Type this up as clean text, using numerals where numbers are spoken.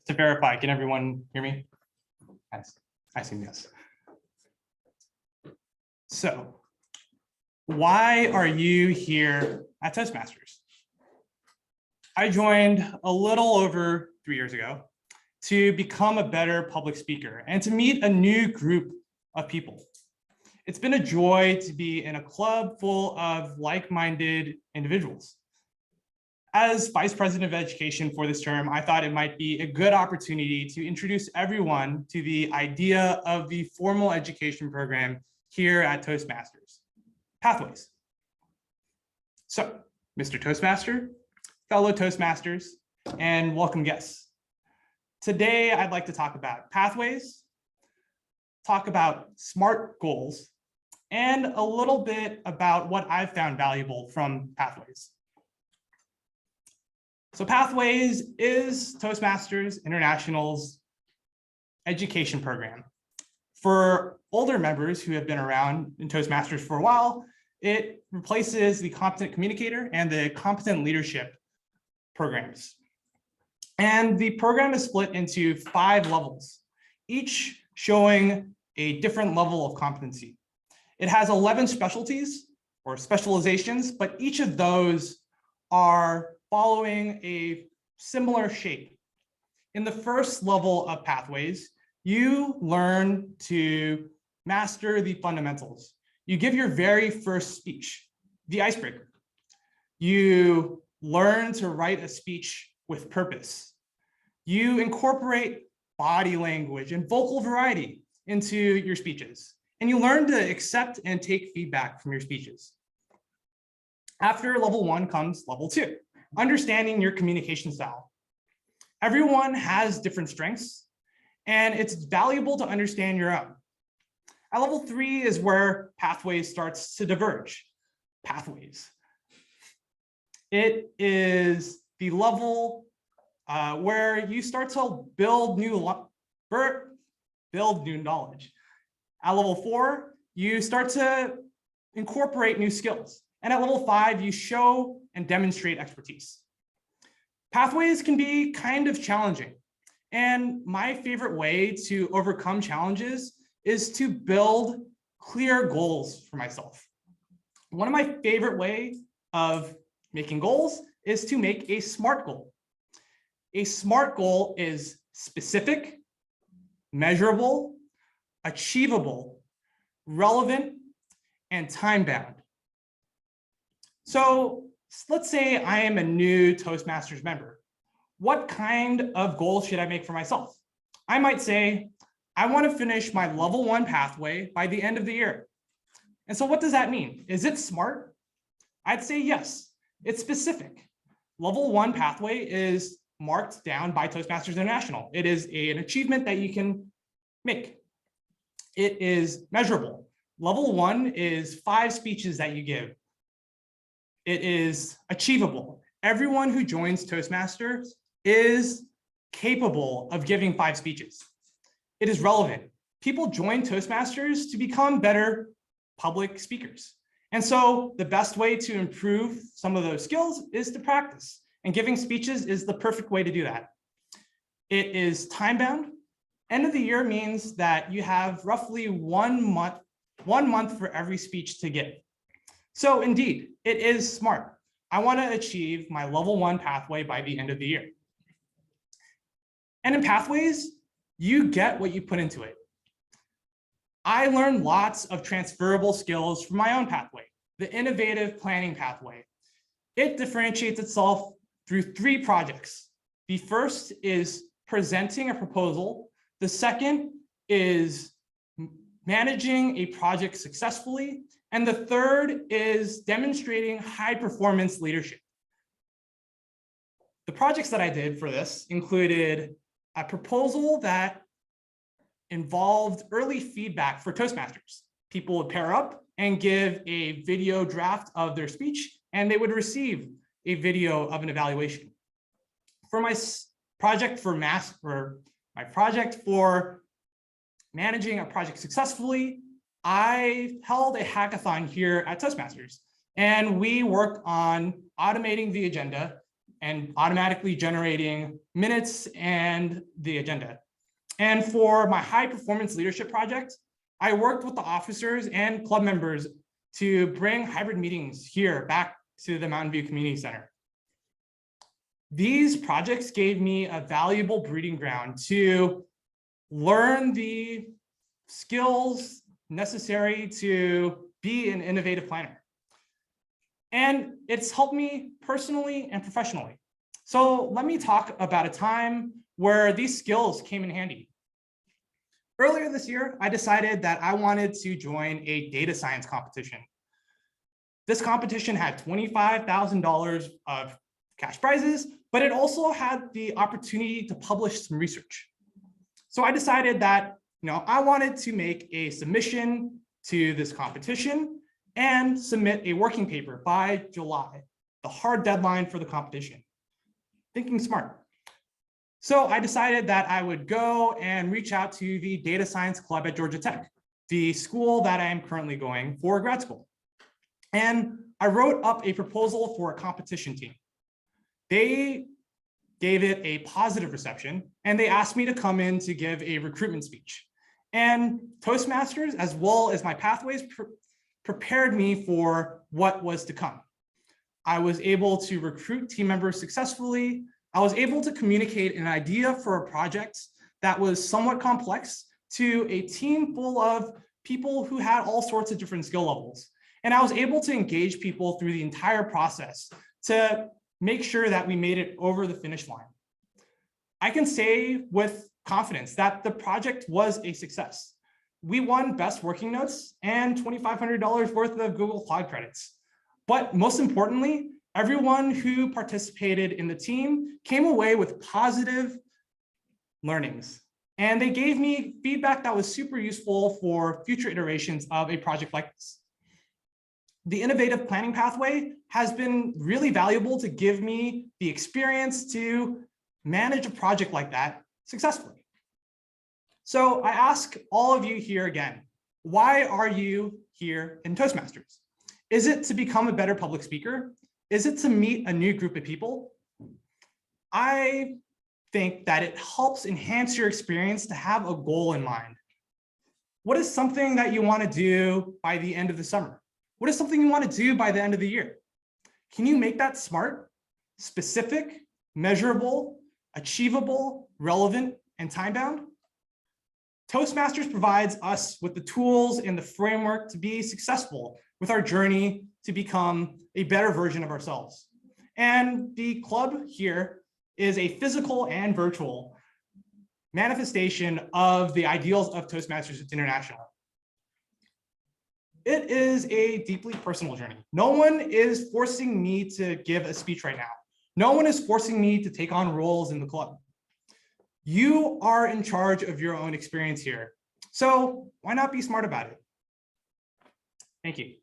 To verify, can everyone hear me? Yes, I see yes. So, why are you here at Toastmasters? I joined a little over 3 years ago to become a better public speaker and to meet a new group of people. It's been a joy to be in a club full of like-minded individuals. As Vice President of Education for this term, I thought it might be a good opportunity to introduce everyone to the idea of the formal education program here at Toastmasters, Pathways. So, Mr. Toastmaster, fellow Toastmasters, and welcome guests. Today, I'd like to talk about pathways, talk about SMART goals, and a little bit about what I've found valuable from Pathways. So Pathways is Toastmasters International's education program. For older members who have been around in Toastmasters for a while, it replaces the Competent Communicator and the Competent Leadership programs. And the program is split into 5 levels, each showing a different level of competency. It has 11 specialties or specializations, but each of those are following a similar shape. In the first level of Pathways, you learn to master the fundamentals. You give your very first speech, the icebreaker. You learn to write a speech with purpose. You incorporate body language and vocal variety into your speeches, and you learn to accept and take feedback from your speeches. After level 1 comes level 2. Understanding your communication style. Everyone has different strengths, and it's valuable to understand your own. At level 3 is where Pathways starts to diverge. Pathways. It is the level where you start to build new knowledge. At level 4, you start to incorporate new skills. And at level 5, you show and demonstrate expertise. Pathways can be kind of challenging. And my favorite way to overcome challenges is to build clear goals for myself. One of my favorite ways of making goals is to make a SMART goal. A SMART goal is specific, measurable, achievable, relevant, and time-bound. So let's say I am a new Toastmasters member. What kind of goals should I make for myself? I might say, I want to finish my level 1 pathway by the end of the year. And so what does that mean? Is it SMART? I'd say yes, it's specific. Level 1 pathway is marked down by Toastmasters International. It is an achievement that you can make. It is measurable. Level 1 is 5 speeches that you give. It is achievable. Everyone who joins Toastmasters is capable of giving 5 speeches. It is relevant. People join Toastmasters to become better public speakers. And so the best way to improve some of those skills is to practice. And giving speeches is the perfect way to do that. It is time-bound. End of the year means that you have roughly 1 month for every speech to give. So indeed, it is SMART. I want to achieve my level 1 pathway by the end of the year. And in Pathways, you get what you put into it. I learned lots of transferable skills from my own pathway, the innovative planning pathway. It differentiates itself through 3 projects. The first is presenting a proposal. The second is managing a project successfully. And the third is demonstrating high performance leadership. The projects that I did for this included a proposal that involved early feedback for Toastmasters. People would pair up and give a video draft of their speech, and they would receive a video of an evaluation. For my project for managing a project successfully, I held a hackathon here at Toastmasters, and we worked on automating the agenda and automatically generating minutes and the agenda. And for my high performance leadership project, I worked with the officers and club members to bring hybrid meetings here back to the Mountain View Community Center. These projects gave me a valuable breeding ground to learn the skills necessary to be an innovative planner. And it's helped me personally and professionally. So let me talk about a time where these skills came in handy. Earlier this year, I decided that I wanted to join a data science competition. This competition had $25,000 of cash prizes, but it also had the opportunity to publish some research. So I decided that I wanted to make a submission to this competition and submit a working paper by July, the hard deadline for the competition. Thinking smart. So I decided that I would go and reach out to the data science club at Georgia Tech, the school that I am currently going for grad school. And I wrote up a proposal for a competition team. They gave it a positive reception, and they asked me to come in to give a recruitment speech. And Toastmasters, as well as my pathways, prepared me for what was to come. I was able to recruit team members successfully. I was able to communicate an idea for a project that was somewhat complex to a team full of people who had all sorts of different skill levels. And I was able to engage people through the entire process to make sure that we made it over the finish line. I can say with confidence that the project was a success. We won Best Working Notes and $2,500 worth of Google Cloud credits. But most importantly, everyone who participated in the team came away with positive learnings. And they gave me feedback that was super useful for future iterations of a project like this. The innovative planning pathway has been really valuable to give me the experience to manage a project like that successfully. So I ask all of you here again, why are you here in Toastmasters? Is it to become a better public speaker? Is it to meet a new group of people? I think that it helps enhance your experience to have a goal in mind. What is something that you want to do by the end of the summer? What is something you want to do by the end of the year? Can you make that smart, specific, measurable, achievable, relevant, and time-bound? Toastmasters provides us with the tools and the framework to be successful with our journey to become a better version of ourselves. And the club here is a physical and virtual manifestation of the ideals of Toastmasters International. It is a deeply personal journey. No one is forcing me to give a speech right now. No one is forcing me to take on roles in the club. You are in charge of your own experience here. So why not be smart about it? Thank you.